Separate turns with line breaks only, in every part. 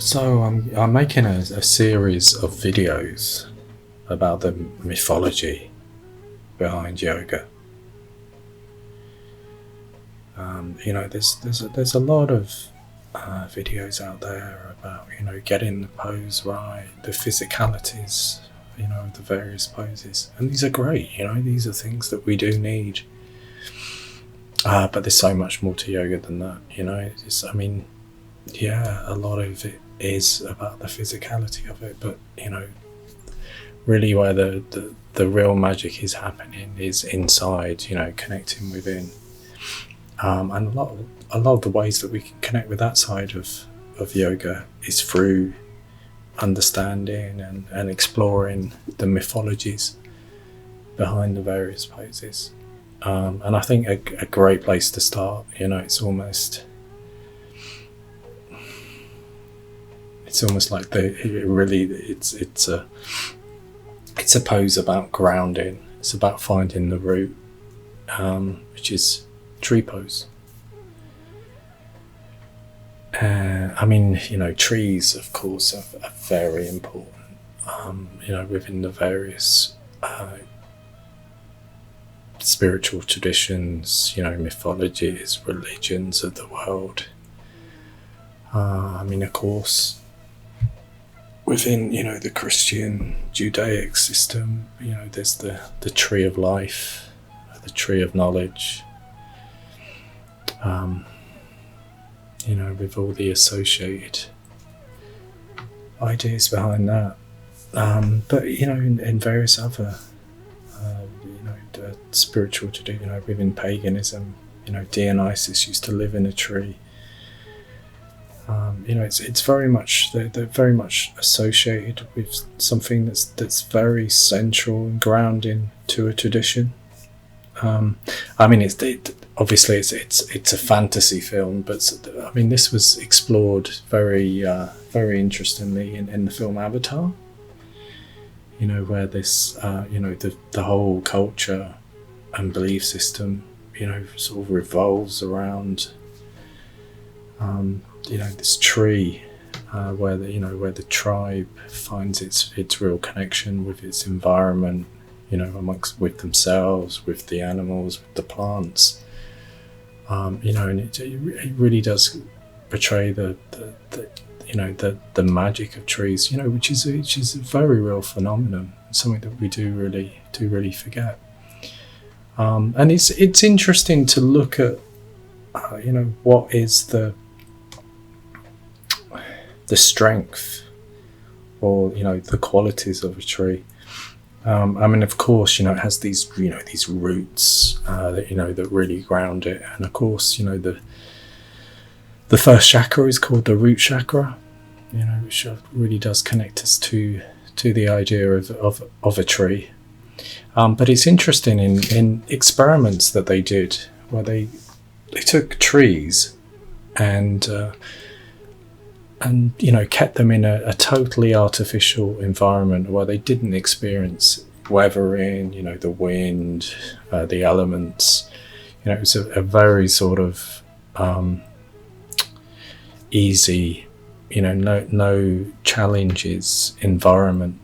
So I'm making a series of videos about the mythology behind yoga. There's a lot of videos out there about getting the pose right, the physicalities, the various poses, and these are great. These are things that we do need. But there's so much more to yoga than that. A lot of it is about the physicality of it, but really where the real magic is happening is inside, connecting within. And a lot of the ways that we can connect with that side of yoga is through understanding and exploring the mythologies behind the various poses. And I think a great place to start, it's almost like it's a pose about grounding. It's about finding the root, which is tree pose. Trees, of course, are very important. Within the various spiritual traditions, mythologies, religions of the world. Of course, within the Christian Judaic system, there's the tree of life, the tree of knowledge. With all the associated ideas behind that. But in various other the spiritual tradition, within paganism, Dionysus used to live in a tree. It's very much they're very much associated with something that's very central and grounding to a tradition. Obviously it's a fantasy film, but this was explored very interestingly in the film Avatar. Where this the whole culture and belief system sort of revolves around this tree, where the tribe finds its real connection with its environment, with themselves, with the animals, with the plants. And it really does portray the magic of trees, which is a very real phenomenon, something that we do really forget. And it's interesting to look at, what is the strength or the qualities of a tree. Of course, it has these roots that really ground it, and of course, the first chakra is called the root chakra, which really does connect us to the idea of a tree. But it's interesting in experiments that they did where they took trees and kept them in a totally artificial environment where they didn't experience weathering, the wind, the elements. It was a very sort of easy, no challenges environment.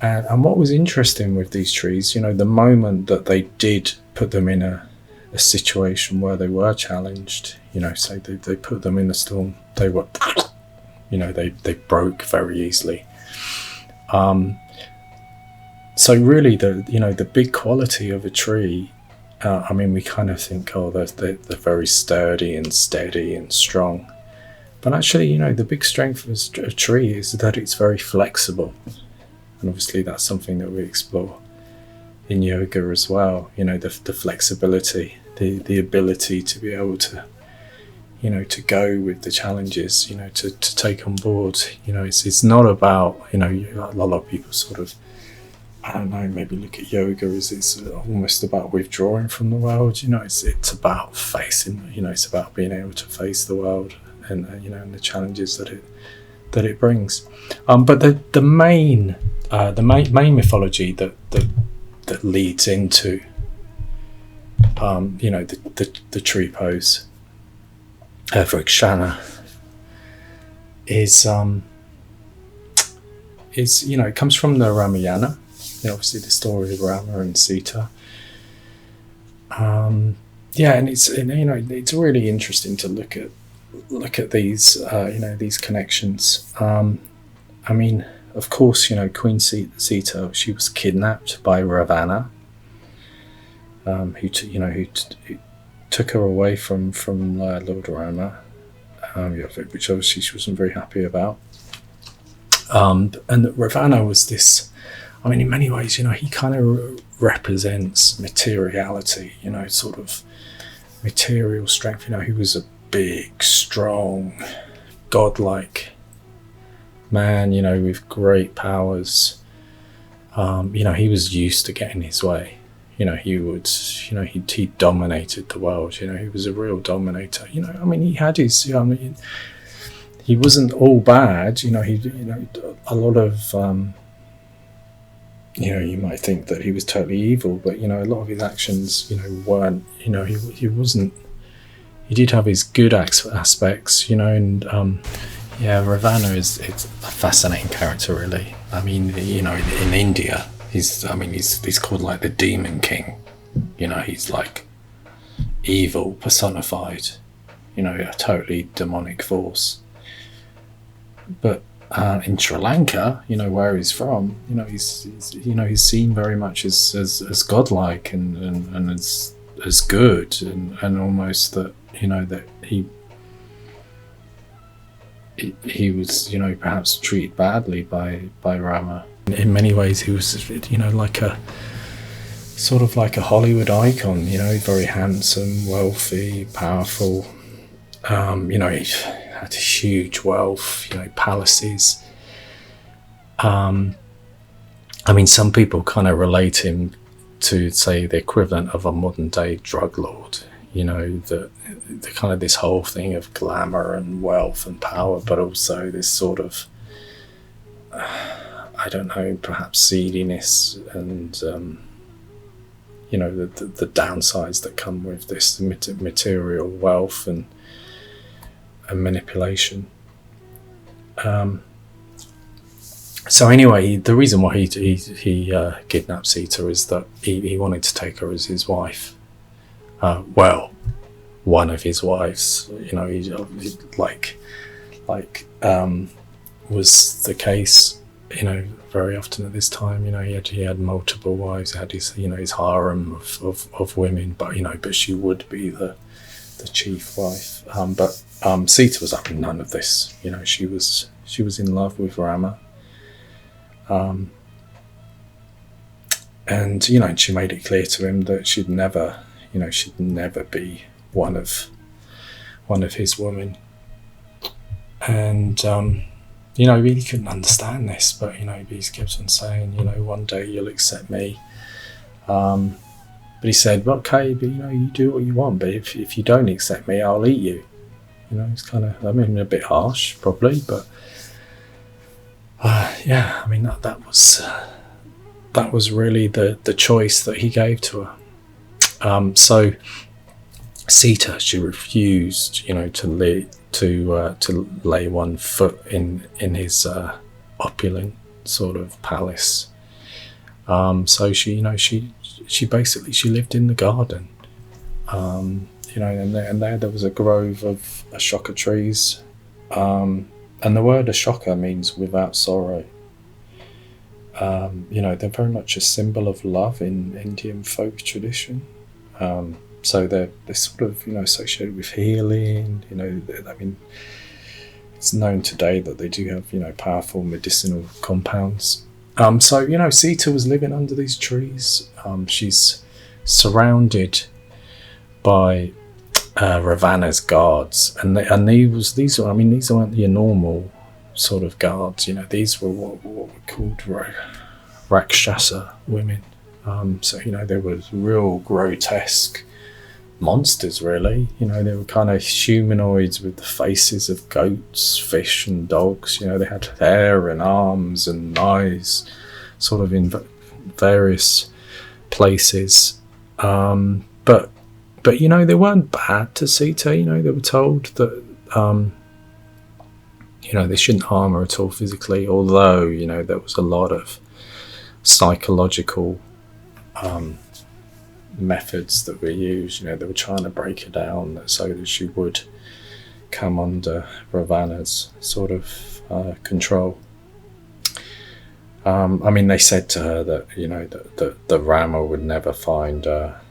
And what was interesting with these trees, the moment that they did put them in a situation where they were challenged, say they put them in a storm, they were, they broke very easily. So really the big quality of a tree, we kind of think, they're very sturdy and steady and strong. But actually, the big strength of a tree is that it's very flexible. And obviously that's something that we explore in yoga as well, the flexibility, the ability to be able to, to go with the challenges, to take on board. It's not about, a lot of people sort of, I don't know, maybe look at yoga as it's almost about withdrawing from the world. It's about facing, it's about being able to face the world and and the challenges that it brings. But the main mythology that leads into the tree pose, Vrikshasana, is it comes from the Ramayana. Obviously the story of Rama and Sita. And it's really interesting to look at these these connections. I mean, of course, Queen Sita, she was kidnapped by Ravana, who took her away from Lord Rama, which obviously she wasn't very happy about. And Ravana was this. I mean, in many ways, he kind of represents materiality. Sort of material strength. He was a big, strong, godlike man, with great powers. He was used to getting his way. He dominated the world. He was a real dominator. I mean, he had his. He wasn't all bad. A lot of. You might think that he was totally evil, but a lot of his actions, weren't. He wasn't. He did have his good aspects, and Ravana it's a fascinating character, really. I mean, in India, he's called like the Demon King. He's like evil personified. A totally demonic force. But in Sri Lanka, where he's from, he's seen very much as godlike and as good and almost that that he was perhaps treated badly by Rama. In many ways, he was like a sort of like a Hollywood icon. Very handsome, wealthy, powerful. He had huge wealth, palaces. I mean, some people kind of relate him to, say, the equivalent of a modern day drug lord. The kind of this whole thing of glamour and wealth and power, but also this sort of, I don't know, perhaps seediness and, the downsides that come with this material wealth and manipulation. So anyway, the reason why he kidnapped Sita is that he wanted to take her as his wife. One of his wives. Was the case. Very often at this time. He had multiple wives. He had his harem of women, but she would be the chief wife. But Sita was up in none of this. She was in love with Rama. And she made it clear to him that she'd never be one of his women. And he really couldn't understand this, but he kept on saying, one day you'll accept me. But he said, well, okay, but you do what you want, but if you don't accept me, I'll eat you. It's kind of, a bit harsh, probably, but that was really the choice that he gave to her. So Sita, she refused, to lay one foot in his opulent sort of palace. So she basically lived in the garden. And there was a grove of ashoka trees. And the word ashoka means without sorrow. They're very much a symbol of love in Indian folk tradition. So they're sort of, associated with healing. It's known today that they do have, powerful medicinal compounds. So Sita was living under these trees. She's surrounded by Ravana's guards, and these weren't your normal sort of guards. These were what were called Vrikshasana women. So they were real grotesque monsters, really. They were kind of humanoids with the faces of goats, fish, and dogs. They had hair and arms and eyes, sort of in various places. But they weren't bad to Sita. They were told that they shouldn't harm her at all physically, although, there was a lot of psychological methods that were used. They were trying to break her down so that she would come under Ravana's sort of control. They said to her that, that Rama would never find her,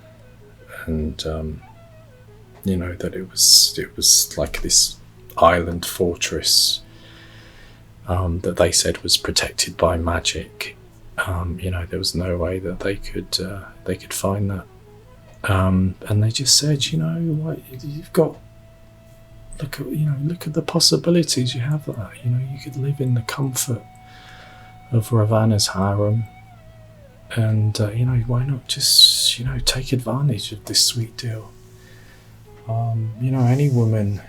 and that it was like this island fortress that they said was protected by magic. There was no way that they could find that. And they just said, what, you've got, look at the possibilities you have there. You could live in the comfort of Ravana's harem, and why not just take advantage of this sweet deal. Any woman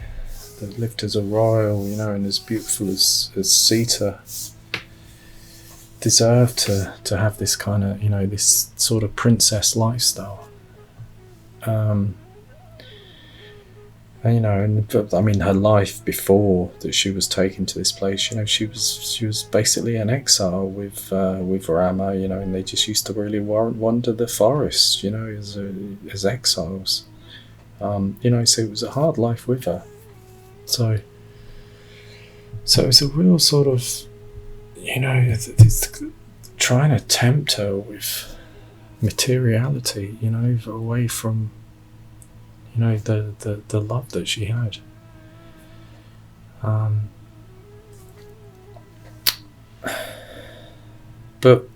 that lived as a royal, and as beautiful as Sita, deserved to have this kind of, this sort of princess lifestyle. Her life before that she was taken to this place, she was basically an exile with Rama, and they just used to really wander the forest, as exiles. So it was a hard life with her. So it's a real sort of, it's trying to tempt her with materiality, away from, the love that she had. But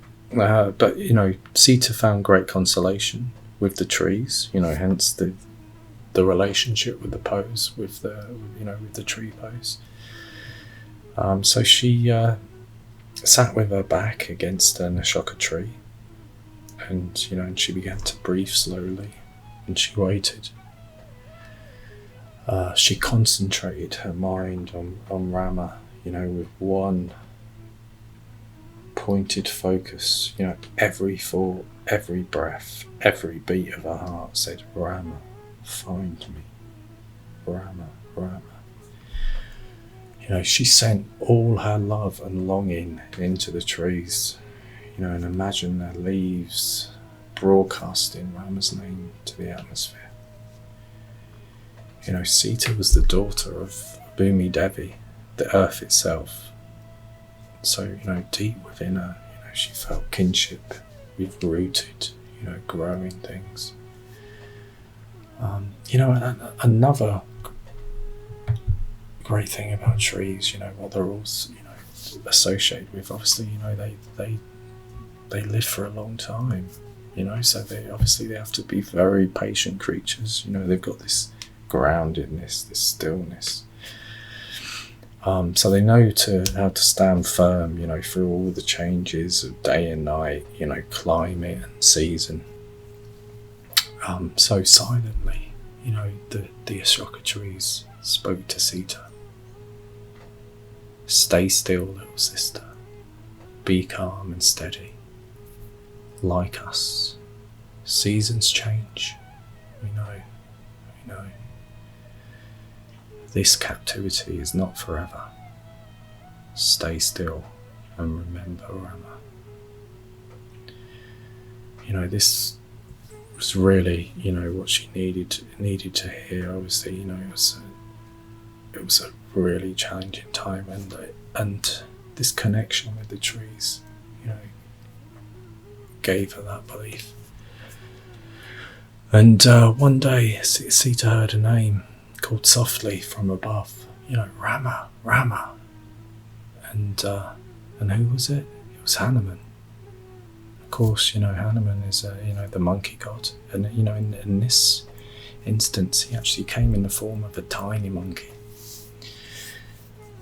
Sita found great consolation with the trees, hence the relationship with the pose, with the tree pose. So she sat with her back against an Ashoka tree, and she began to breathe slowly, and she waited. She concentrated her mind on Rama, with one pointed focus. Every thought, every breath, every beat of her heart said, Rama, find me. Rama, Rama. She sent all her love and longing into the trees, and imagined their leaves broadcasting Rama's name to the atmosphere. Sita was the daughter of Bhumi Devi, the earth itself. So, deep within her, she felt kinship with rooted, growing things. Another great thing about trees, what they're all, associated with, obviously, they live for a long time, so they have to be very patient creatures. They've got this groundedness, this stillness. So they know how to stand firm, through all the changes of day and night, climate and season. So silently, the Ashoka trees spoke to Sita. Stay still, little sister. Be calm and steady. Like us, seasons change. We know. This captivity is not forever. Stay still and remember Rama. This was really, what she needed to hear. Obviously, it was a really challenging time, and this connection with the trees, gave her that belief. And one day, Sita heard a name called softly from above, Rama, Rama. And who was it? It was Hanuman. Of course, Hanuman is, the monkey god. And, in this instance, he actually came in the form of a tiny monkey.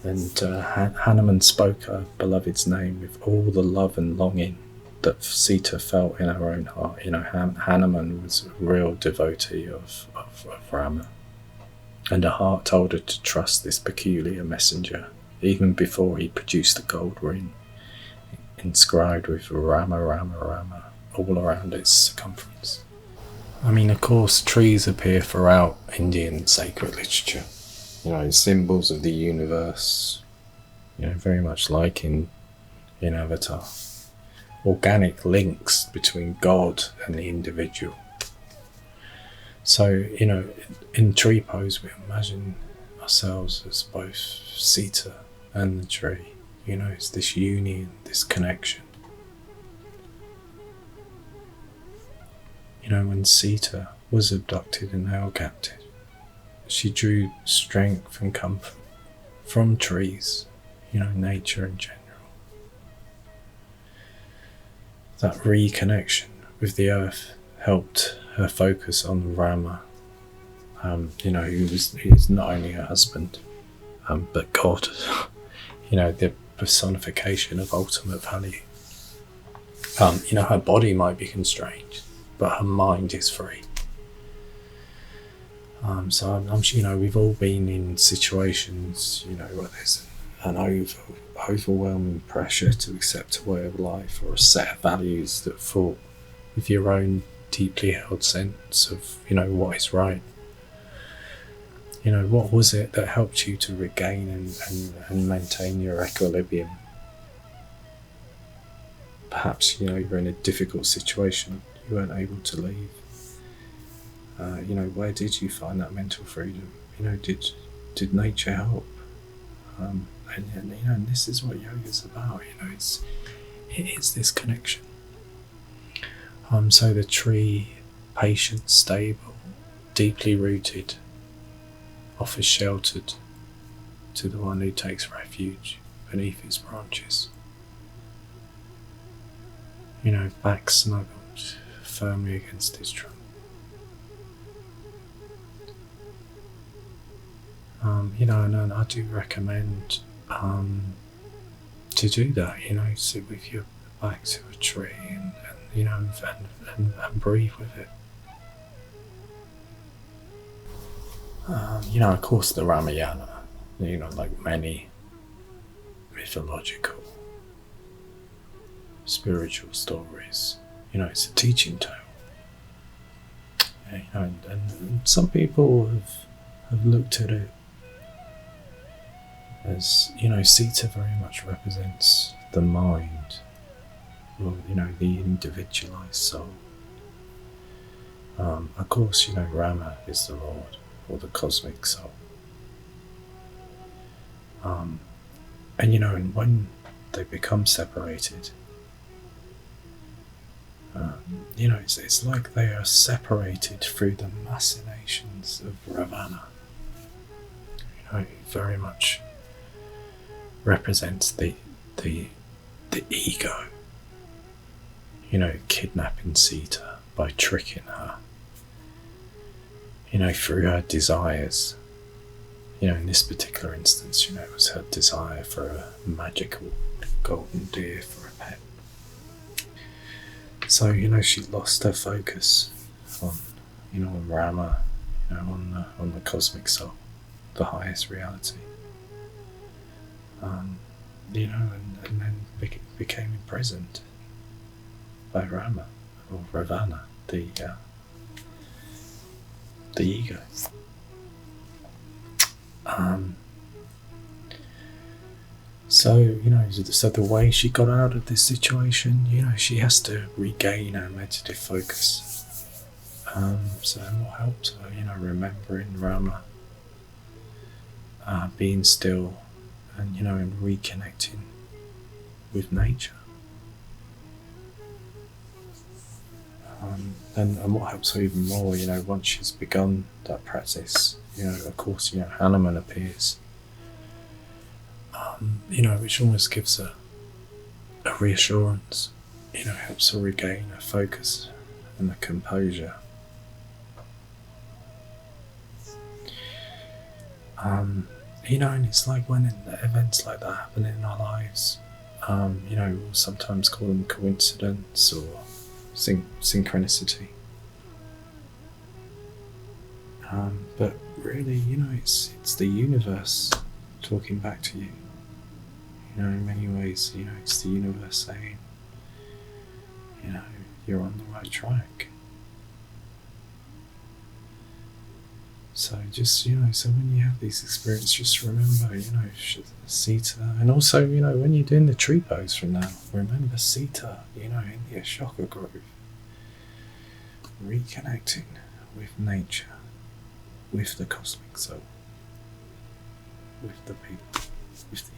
And Hanuman spoke her beloved's name with all the love and longing that Sita felt in her own heart. Hanuman was a real devotee of Rama. And her heart told her to trust this peculiar messenger, even before he produced the gold ring, inscribed with Rama, Rama, Rama, all around its circumference. Of course, trees appear throughout Indian sacred literature, symbols of the universe, very much like in Avatar. Organic links between God and the individual. So, in tree pose, we imagine ourselves as both Sita and the tree. It's this union, this connection. When Sita was abducted and held captive, she drew strength and comfort from trees, nature in general. That reconnection with the earth helped her focus on Rama, who is not only her husband, but God, the personification of ultimate value. Her body might be constrained, but her mind is free. So I'm sure, we've all been in situations, where there's an overwhelming pressure to accept a way of life or a set of values that fall with your own deeply held sense of, what is right. What was it that helped you to regain and maintain your equilibrium? Perhaps, you're in a difficult situation, you weren't able to leave. Where did you find that mental freedom? Did nature help? And this is what yoga is about. It is this connection. So the tree, patient, stable, deeply rooted, offers shelter to the one who takes refuge beneath its branches. Back snuggled firmly against its trunk. And I do recommend to do that. Sit with your back to a tree and breathe with it. Of course, the Ramayana, like many mythological, spiritual stories, it's a teaching tale. And some people have looked at it as, Sita very much represents the mind, or, the individualized soul. Of course, Rama is the Lord, or the cosmic soul. And when they become separated, it's like they are separated through the machinations of Ravana. It very much represents the ego, kidnapping Sita by tricking her, through her desires. In this particular instance, it was her desire for a magical golden deer for a pet. So, she lost her focus on Rama, on the cosmic soul, the highest reality. And then became imprisoned by Rama, or Ravana, the ego. So the way she got out of this situation, she has to regain her meditative focus. So what helped her, remembering Rama, being still, and and reconnecting with nature. And what helps her even more, once she's begun that practice, of course, Hanuman appears, which almost gives her a reassurance, helps her regain her focus and the composure. And it's like when events like that happen in our lives, we'll sometimes call them coincidence or synchronicity. But really, it's the universe talking back to you. In many ways, it's the universe saying, you're on the right track. So just, so when you have these experiences, just remember, Sita. And also, when you're doing the tree pose from now, remember Sita, in the Ashoka Grove. Reconnecting with nature, with the cosmic soul, with the people, with the